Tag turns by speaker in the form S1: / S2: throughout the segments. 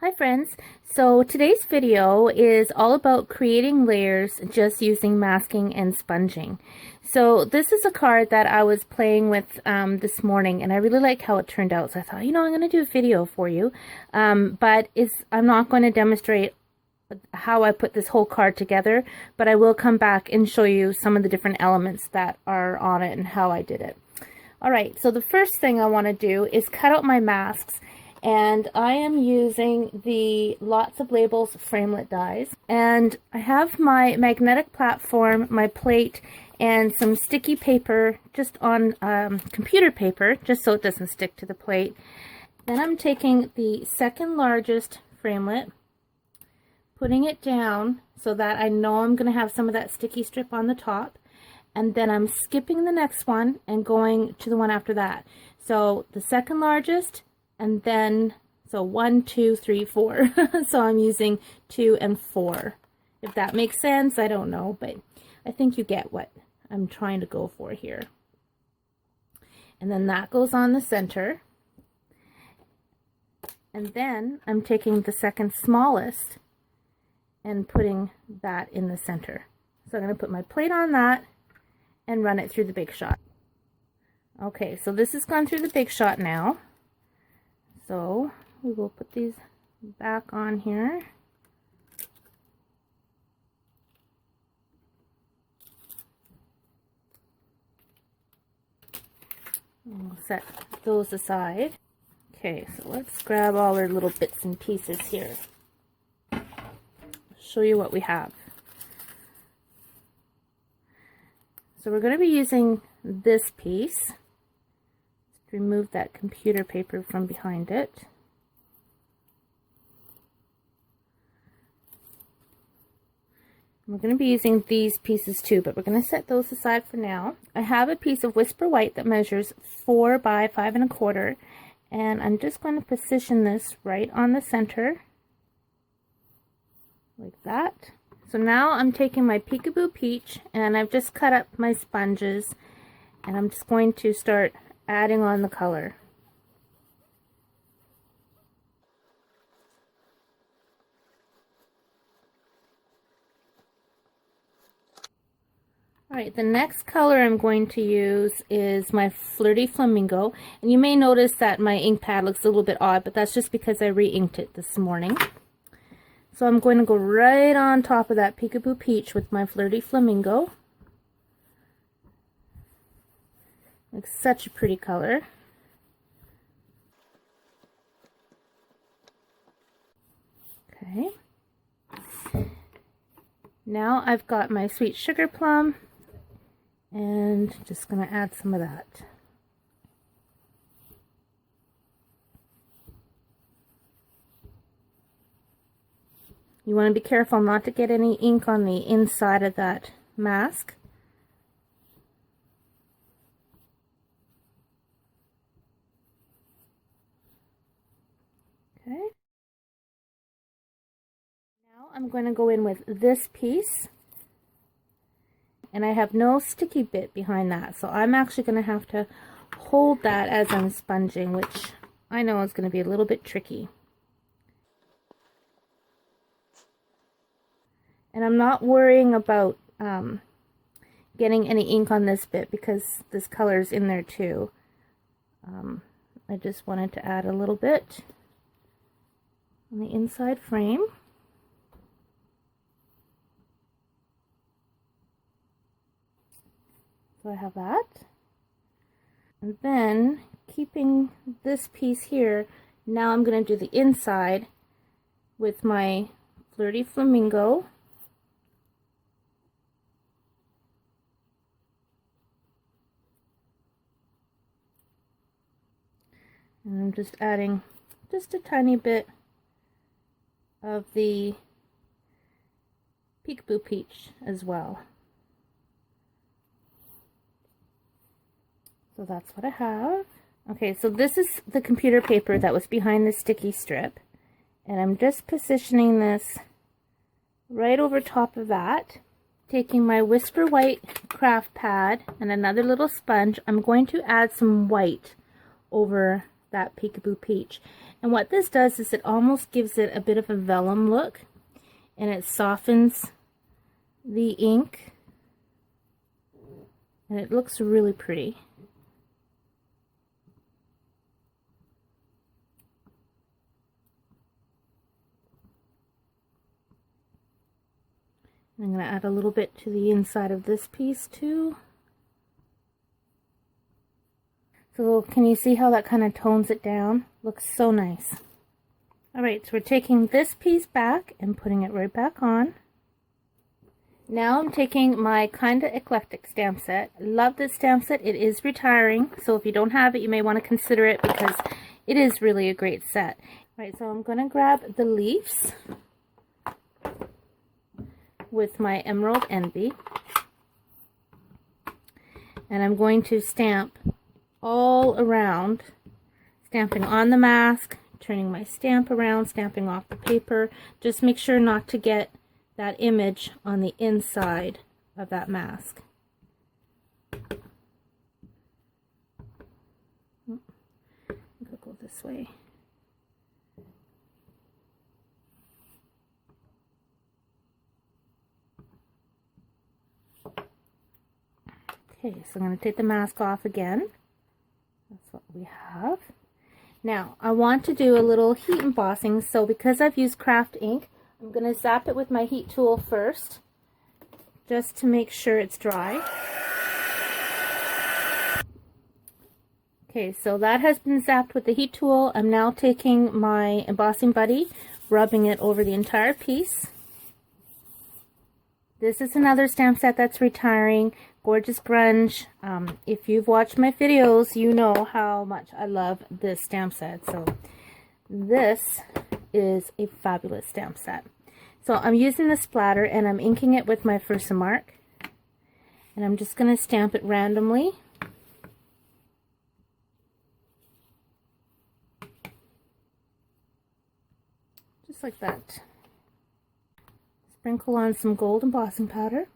S1: Hi friends, so today's video is all about creating layers just using masking and sponging. So this is a card that I was playing with this morning and I really like how it turned out. So I thought, I'm going to do a video for you, but I'm not going to demonstrate how I put this whole card together, but I will come back and show you some of the different elements that are on it and how I did it. Alright, so the first thing I want to do is cut out my masks. And I am using the Lots of Labels framelit dies. And I have my magnetic platform, my plate, and some sticky paper just on computer paper, just so it doesn't stick to the plate. Then I'm taking the second largest framelit, putting it down so that I know I'm going to have some of that sticky strip on the top. And then I'm skipping the next one and going to the one after that. So the second largest, and then, so 1, 2, 3, 4. So I'm using 2 and 4. If that makes sense, I don't know, but I think you get what I'm trying to go for here. And then that goes on the center. And then I'm taking the second smallest and putting that in the center. So I'm going to put my plate on that and run it through the Big Shot. Okay, so this has gone through the Big Shot now. So we will put these back on here. And we'll set those aside. Okay, so let's grab all our little bits and pieces here. Show you what we have. So we're going to be using this piece. Remove that computer paper from behind it. We're going to be using these pieces too, but we're going to set those aside for now. I have a piece of Whisper White that measures 4 by 5 1/4, and I'm just going to position this right on the center, like that. So now I'm taking my Peekaboo Peach, and I've just cut up my sponges, and I'm just going to start adding on the color. Alright, the next color I'm going to use is my Flirty Flamingo, and you may notice that my ink pad looks a little bit odd, but that's just because I re-inked it this morning. So I'm going to go right on top of that Peekaboo Peach with my Flirty Flamingo. Like such a pretty color. Okay. Now I've got my Sweet Sugar Plum, and just going to add some of that. You want to be careful not to get any ink on the inside of that mask. Okay. Now I'm going to go in with this piece, and I have no sticky bit behind that, so I'm actually going to have to hold that as I'm sponging, which I know is going to be a little bit tricky. And I'm not worrying about getting any ink on this bit because this color is in there too. I just wanted to add a little bit on the inside frame. So I have that. And then keeping this piece here, now I'm going to do the inside with my Flirty Flamingo. And I'm just adding just a tiny bit of the Peekaboo Peach as well. So that's what I have. Okay, so this is the computer paper that was behind the sticky strip. And I'm just positioning this right over top of that. Taking my Whisper White craft pad and another little sponge, I'm going to add some white over that Peekaboo Peach. And what this does is it almost gives it a bit of a vellum look, and it softens the ink, and it looks really pretty. I'm going to add a little bit to the inside of this piece too. So can you see how that kind of tones it down? Looks so nice. Alright, so we're taking this piece back and putting it right back on. Now I'm taking my Kinda Eclectic stamp set. I love this stamp set. It is retiring, so if you don't have it, you may want to consider it because it is really a great set. Alright, so I'm going to grab the leaves with my Emerald Envy, and I'm going to stamp all around, stamping on the mask, turning my stamp around, stamping off the paper. Just make sure not to get that image on the inside of that mask. I'll go this way. Okay, so I'm going to take the mask off again. That's what we have. Now, I want to do a little heat embossing, so because I've used craft ink, I'm going to zap it with my heat tool first, just to make sure it's dry. Okay, so that has been zapped with the heat tool. I'm now taking my embossing buddy, rubbing it over the entire piece. This is another stamp set that's retiring, Gorgeous Grunge. If you've watched my videos, you know how much I love this stamp set. So this is a fabulous stamp set. So I'm using the splatter and I'm inking it with my Versamark. And I'm just going to stamp it randomly. Just like that. Sprinkle on some gold embossing powder.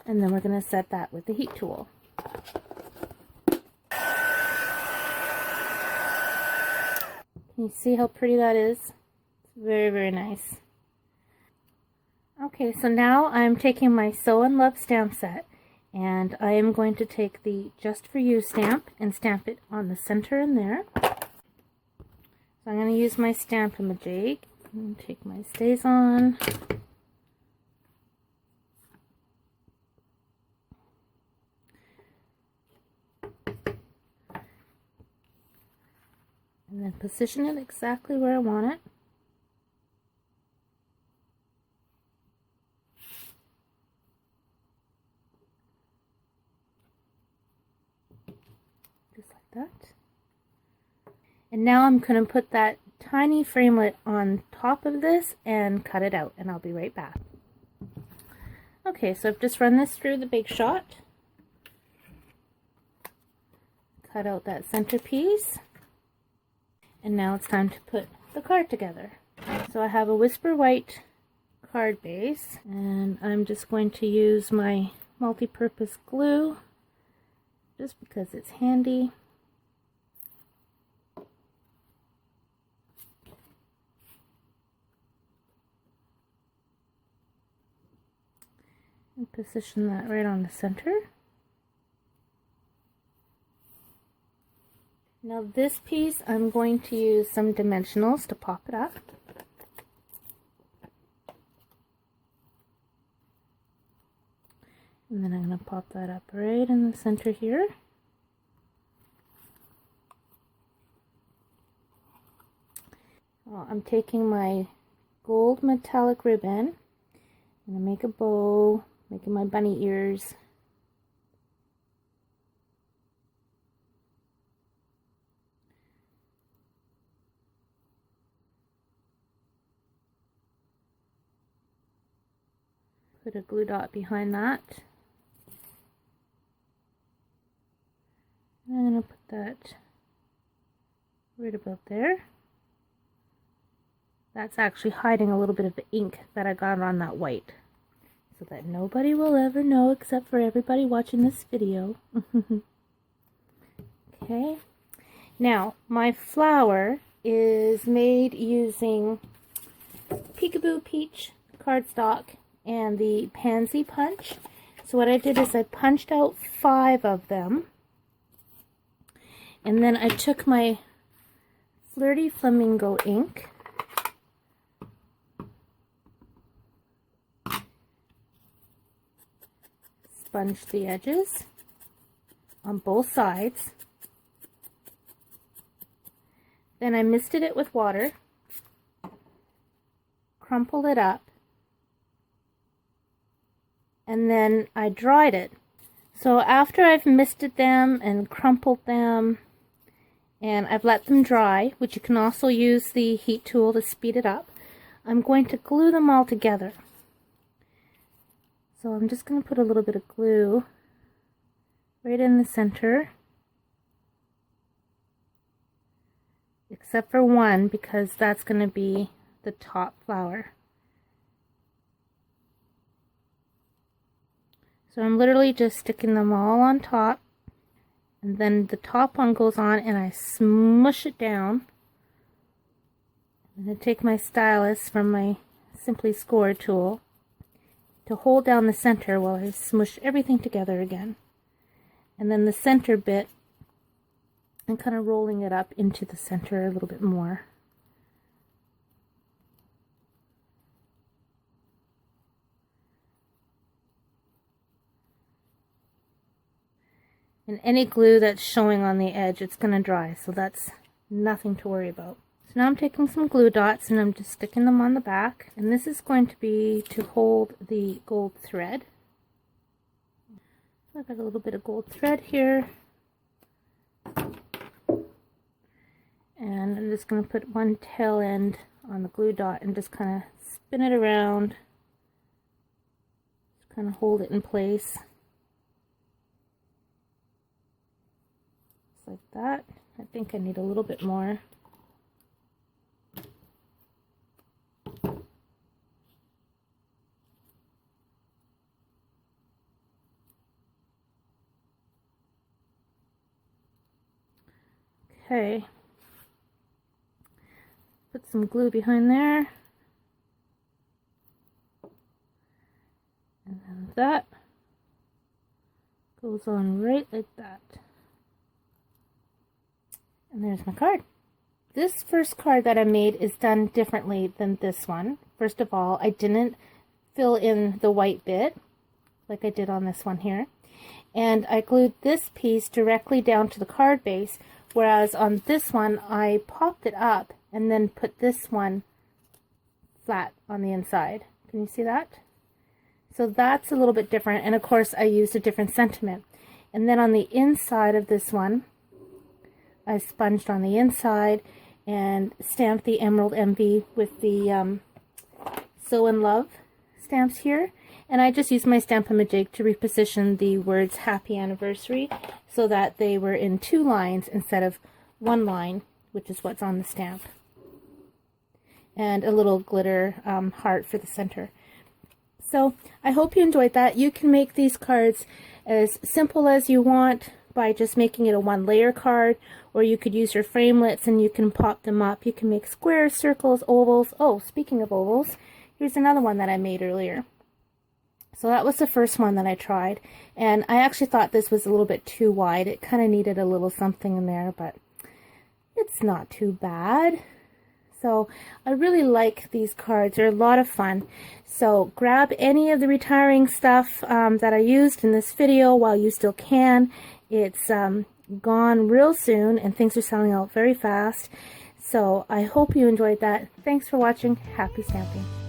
S1: And then we're going to set that with the heat tool. Can you see how pretty that is? It's very, very nice. Okay, so now I'm taking my Sew and Love stamp set, and I am going to take the Just For You stamp and stamp it on the center in there. So I'm going to use my Stamp-A-Majig and take my StazOn. And then position it exactly where I want it. Just like that. And now I'm going to put that tiny framelit on top of this and cut it out, and I'll be right back. Okay, so I've just run this through the Big Shot. Cut out that centerpiece. And now it's time to put the card together. So I have a Whisper White card base, and I'm just going to use my multi-purpose glue just because it's handy. And position that right on the center. Now this piece, I'm going to use some dimensionals to pop it up. And then I'm going to pop that up right in the center here. I'm taking my gold metallic ribbon. I'm going to make a bow, making my bunny ears. Put a glue dot behind that. I'm going to put that right about there. That's actually hiding a little bit of the ink that I got on that white. so that nobody will ever know except for everybody watching this video. Okay, now my flower is made using Peekaboo Peach cardstock and the Pansy Punch. So what I did is I punched out 5 of them, and then I took my Flirty Flamingo ink, sponged the edges on both sides, then I misted it with water, crumpled it up, and then I dried it. So after I've misted them and crumpled them and I've let them dry, which you can also use the heat tool to speed it up, I'm going to glue them all together. So I'm just going to put a little bit of glue right in the center, except for one, because that's going to be the top flower. So I'm literally just sticking them all on top, and then the top one goes on and I smush it down. I'm going to take my stylus from my Simply Score tool to hold down the center while I smush everything together again. And then the center bit, I'm kind of rolling it up into the center a little bit more. And any glue that's showing on the edge, it's going to dry, so that's nothing to worry about. So now I'm taking some glue dots and I'm just sticking them on the back, and this is going to be to hold the gold thread. I've got a little bit of gold thread here, and I'm just going to put one tail end on the glue dot and just kind of spin it around, just kind of hold it in place. Like that. I think I need a little bit more. Okay. Put some glue behind there. And then that goes on right like that. And there's my card. This first card that I made is done differently than this one. First of all, I didn't fill in the white bit like I did on this one here. And I glued this piece directly down to the card base, whereas on this one I popped it up and then put this one flat on the inside. Can you see that? So that's a little bit different, and of course I used a different sentiment. And then on the inside of this one, I sponged on the inside and stamped the Emerald Envy with the So in Love stamps here. And I just used my Stamp-A-Majig to reposition the words Happy Anniversary so that they were in 2 lines instead of 1 line, which is what's on the stamp. And a little glitter heart for the center. So I hope you enjoyed that. You can make these cards as simple as you want by just making it a 1-layer card, or you could use your framelits and you can pop them up. You can make squares, circles, ovals. Oh, speaking of ovals, here's another one that I made earlier. So that was the first one that I tried, and I actually thought this was a little bit too wide. It kind of needed a little something in there, but it's not too bad. So I really like these cards. They're a lot of fun. So grab any of the retiring stuff that I used in this video while you still can. It's gone real soon and things are selling out very fast. So I hope you enjoyed that. Thanks for watching. Happy stamping.